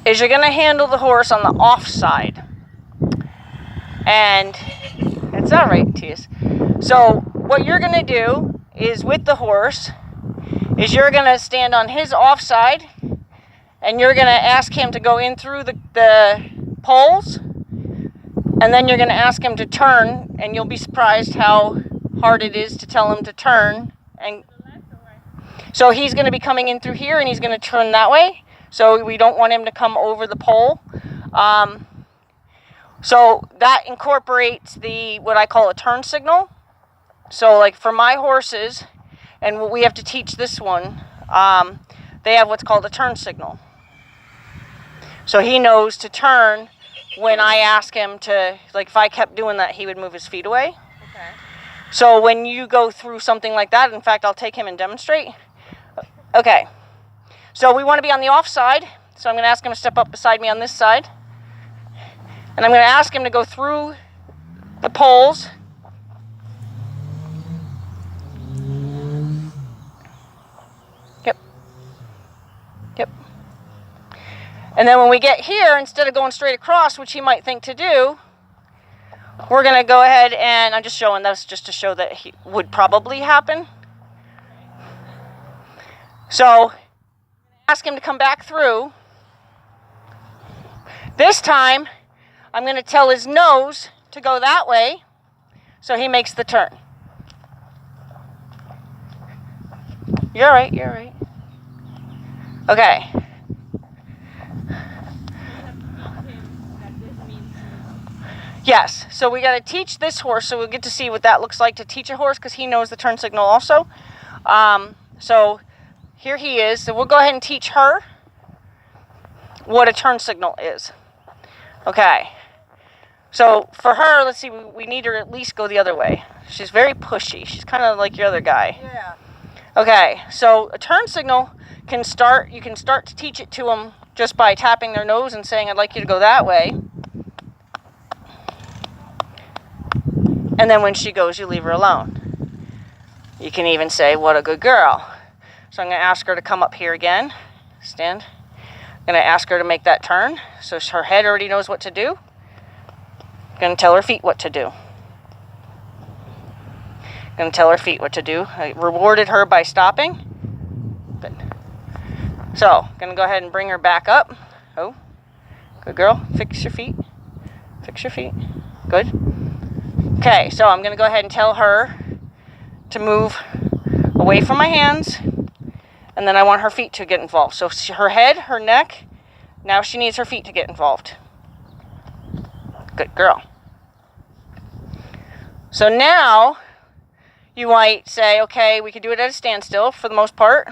is you're going to handle the horse on the off side. And it's all right, Tias. So what you're going to do is with the horse is you're going to stand on his off side, and you're going to ask him to go in through the poles, and then you're going to ask him to turn, and you'll be surprised how hard it is to tell him to turn. And so he's going to be coming in through here, and he's going to turn that way. So we don't want him to come over the pole. So that incorporates what I call a turn signal. So like for my horses, and we have to teach this one, they have what's called a turn signal. So he knows to turn when I ask him to, like if I kept doing that, he would move his feet away. Okay. So when you go through something like that, in fact, I'll take him and demonstrate. Okay. So we want to be on the off side. So I'm going to ask him to step up beside me on this side. And I'm going to ask him to go through the poles. Yep. Yep. And then when we get here, instead of going straight across, which he might think to do, we're going to go ahead and I'm just showing this just to show that he would probably happen. So ask him to come back through. This time, I'm going to tell his nose to go that way, so he makes the turn. You're right, you're right. Okay. Yes, so we got to teach this horse, so we'll get to see what that looks like to teach a horse, because he knows the turn signal also. So here he is, so we'll go ahead and teach her what a turn signal is. Okay. So for her, let's see, we need her to at least go the other way. She's very pushy. She's kind of like your other guy. Yeah. Okay, so a turn signal you can start to teach it to them just by tapping their nose and saying, I'd like you to go that way. And then when she goes, you leave her alone. You can even say, what a good girl. So I'm going to ask her to come up here again. Stand. I'm going to ask her to make that turn. So her head already knows what to do. Going to tell her feet what to do. Going to tell her feet what to do. I rewarded her by stopping. Good. So, going to go ahead and bring her back up. Oh, good girl. Fix your feet. Fix your feet. Good. Okay, so I'm going to go ahead and tell her to move away from my hands. And then I want her feet to get involved. So her head, her neck, now she needs her feet to get involved. Good girl. So now you might say, okay, we could do it at a standstill for the most part.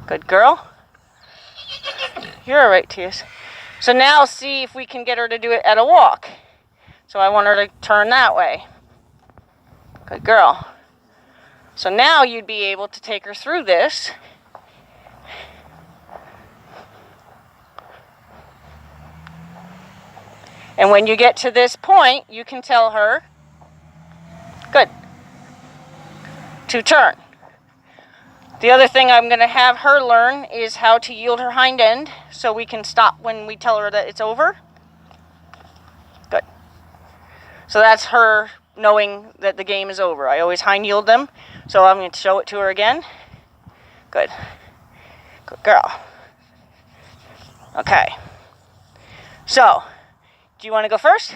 Good girl. You're all right, Tias. So now see if we can get her to do it at a walk. So I want her to turn that way. Good girl. So now you'd be able to take her through this. And when you get to this point, you can tell her, good, to turn. The other thing I'm going to have her learn is how to yield her hind end so we can stop when we tell her that it's over. Good. So that's her knowing that the game is over. I always hind yield them, so I'm going to show it to her again. Good. Good girl. Okay. So, do you want to go first?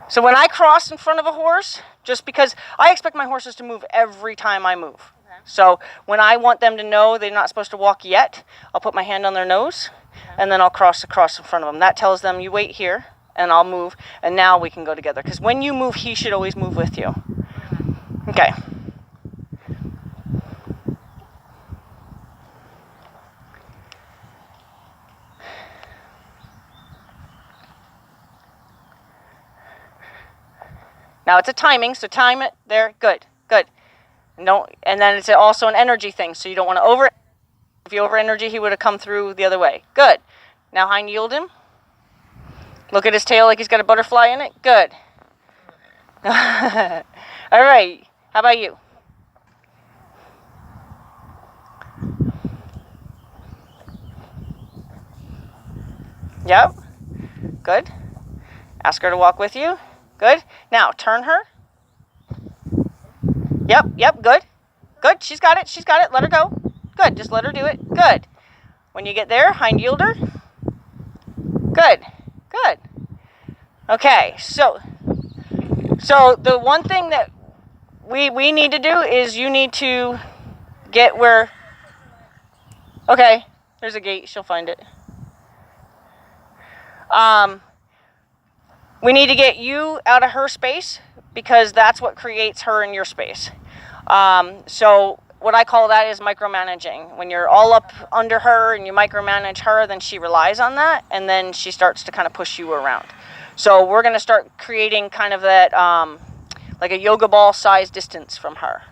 So when I cross in front of a horse, just because I expect my horses to move every time I move. Okay. So when I want them to know they're not supposed to walk yet, I'll put my hand on their nose, and then I'll cross across in front of them. That tells them, you wait here, and I'll move, and now we can go together. Because when you move, he should always move with you. Okay. Now it's a timing, so time it there. Good, good. And then it's also an energy thing, so you don't want to over. If you over energy, he would have come through the other way. Good. Now hind yield him. Look at his tail like he's got a butterfly in it. Good. All right. How about you? Yep. Good. Ask her to walk with you. Good. Now, turn her. Yep, good. Good, she's got it, let her go. Good, just let her do it. Good. When you get there, hind yield her. Good. Okay, so the one thing that we need to do is you need to get where, okay, there's a gate, she'll find it. We need to get you out of her space because that's what creates her in your space. So what I call that is micromanaging. When you're all up under her and you micromanage her, then she relies on that, and then she starts to kind of push you around. So we're going to start creating kind of that, like a yoga ball size distance from her.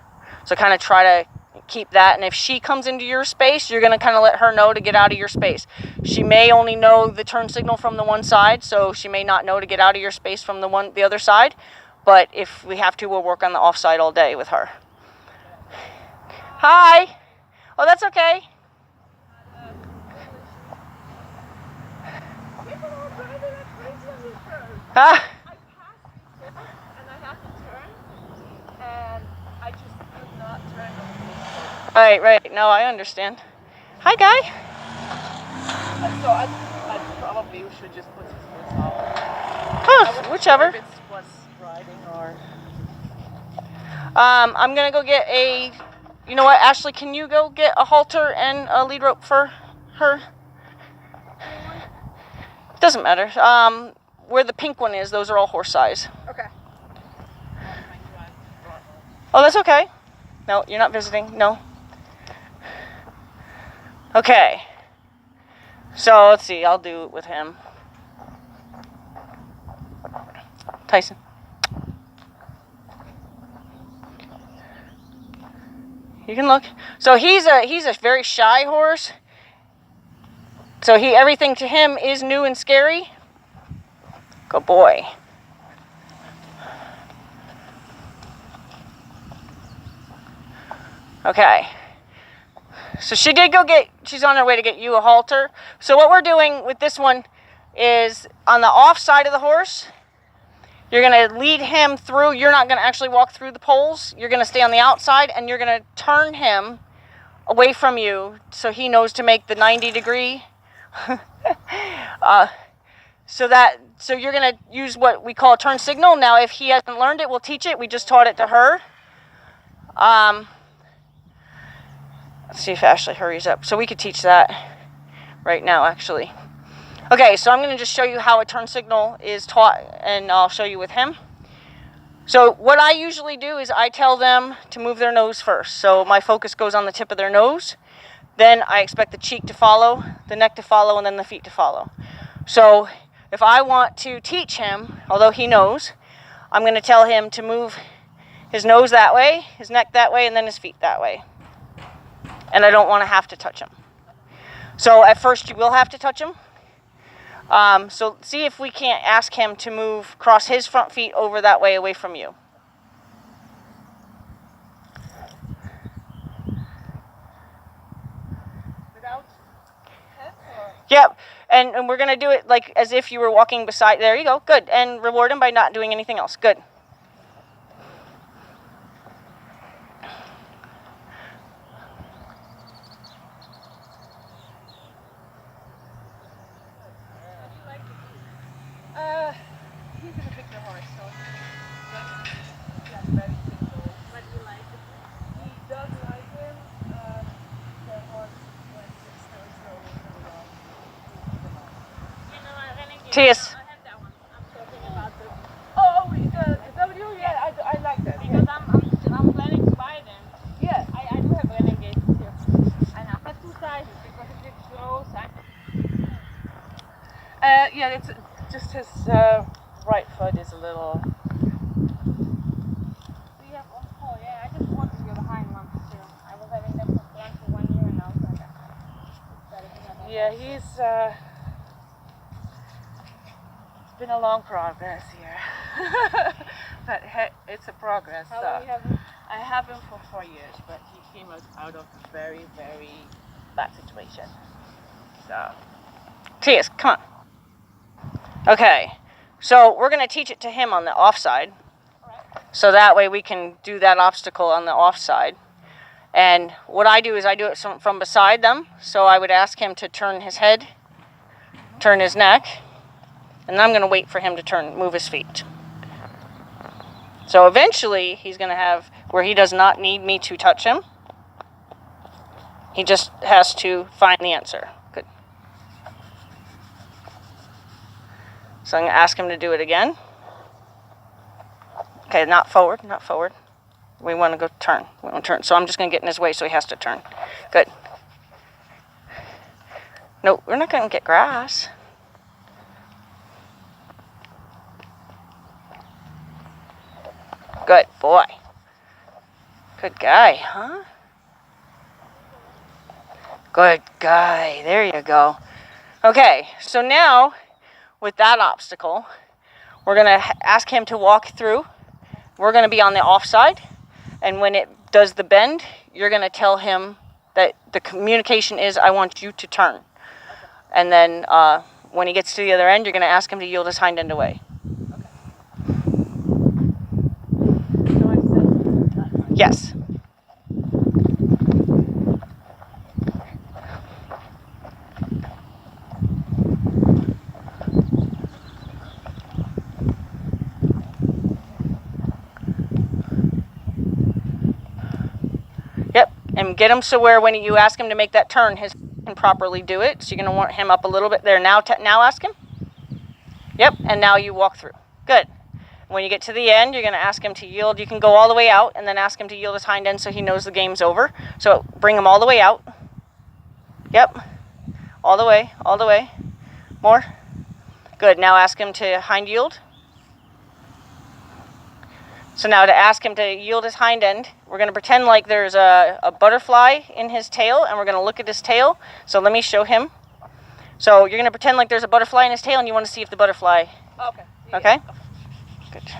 So kind of try to keep that, and if she comes into your space, you're going to kind of let her know to get out of your space. She may only know the turn signal from the one side, so she may not know to get out of your space from the other side, but if we have to, we'll work on the off side all day with her. Hi. Oh, that's okay. Huh? I passed before and I had to turn and I just could not turn. Right. No, I understand. Hi, guy. So I probably should just put his foot out. Huh, whichever. If it was riding or... I'm going to go get a... You know what, Ashley, can you go get a halter and a lead rope for her? Doesn't matter. Where the pink one is, those are all horse size. Okay. Oh, that's okay. No, you're not visiting. No. Okay. So, let's see. I'll do it with him. Tyson. You can look. So he's a very shy horse. So everything to him is new and scary. Good boy. Okay. So she's on her way to get you a halter. So what we're doing with this one is on the off side of the horse, you're going to lead him through. You're not going to actually walk through the poles. You're going to stay on the outside, and you're going to turn him away from you so he knows to make the 90-degree. So you're going to use what we call a turn signal. Now, if he hasn't learned it, we'll teach it. We just taught it to her. Let's see if Ashley hurries up. So we could teach that right now, actually. Okay, so I'm going to just show you how a turn signal is taught, and I'll show you with him. So what I usually do is I tell them to move their nose first. So my focus goes on the tip of their nose. Then I expect the cheek to follow, the neck to follow, and then the feet to follow. So if I want to teach him, although he knows, I'm going to tell him to move his nose that way, his neck that way, and then his feet that way. And I don't want to have to touch him. So at first you will have to touch him. So see if we can't ask him to cross his front feet over that way away from you. Without head or? Yep, and we're going to do it like as if you were walking beside. There you go, good. And reward him by not doing anything else. Good. He's a bigger horse, so that's very simple. But you like it? He does like him. The horse went just Tias. I have that one. I'm talking about the the W, yeah, I like that. because I'm planning to buy them. Yeah. I do have renegades too. And I have two sizes because if it's slow size. Yeah, it's just his right foot is a little. We have oh yeah, I just wanted to get behind one too. I was having them for plan for 1 year and now it's like Yeah, he's it's been a long progress here. But it's a progress. how long you have them? I have him for 4 years, but he came out of a very, very bad situation. So Tias, come on. Okay, so we're going to teach it to him on the offside. So that way we can do that obstacle on the offside. And what I do is I do it from beside them. So I would ask him to turn his head, turn his neck, and I'm going to wait for him to move his feet. So eventually he's going to have where he does not need me to touch him. He just has to find the answer. Good. So I'm going to ask him to do it again. Okay, not forward, not forward. We want to go turn. We want to turn. So I'm just going to get in his way so he has to turn. Good. No, we're not going to get grass. Good boy. Good guy, huh? Good guy. There you go. Okay, so now with that obstacle, we're going to ask him to walk through. We're going to be on the offside, and when it does the bend, you're going to tell him that the communication is, I want you to turn. And then when he gets to the other end, you're going to ask him to yield his hind end away. So I said that. Yes. Yep, and get him so where when you ask him to make that turn, his can properly do it. So you're going to want him up a little bit there. Now ask him. Yep, and now you walk through. Good. When you get to the end, you're going to ask him to yield. You can go all the way out and then ask him to yield his hind end so he knows the game's over. So bring him all the way out. Yep, all the way, all the way. More. Good, now ask him to hind yield. So now to ask him to yield his hind end, we're going to pretend like there's a butterfly in his tail, and we're going to look at his tail. So let me show him. So you're going to pretend like there's a butterfly in his tail, and you want to see if the butterfly... Okay. Okay? Good.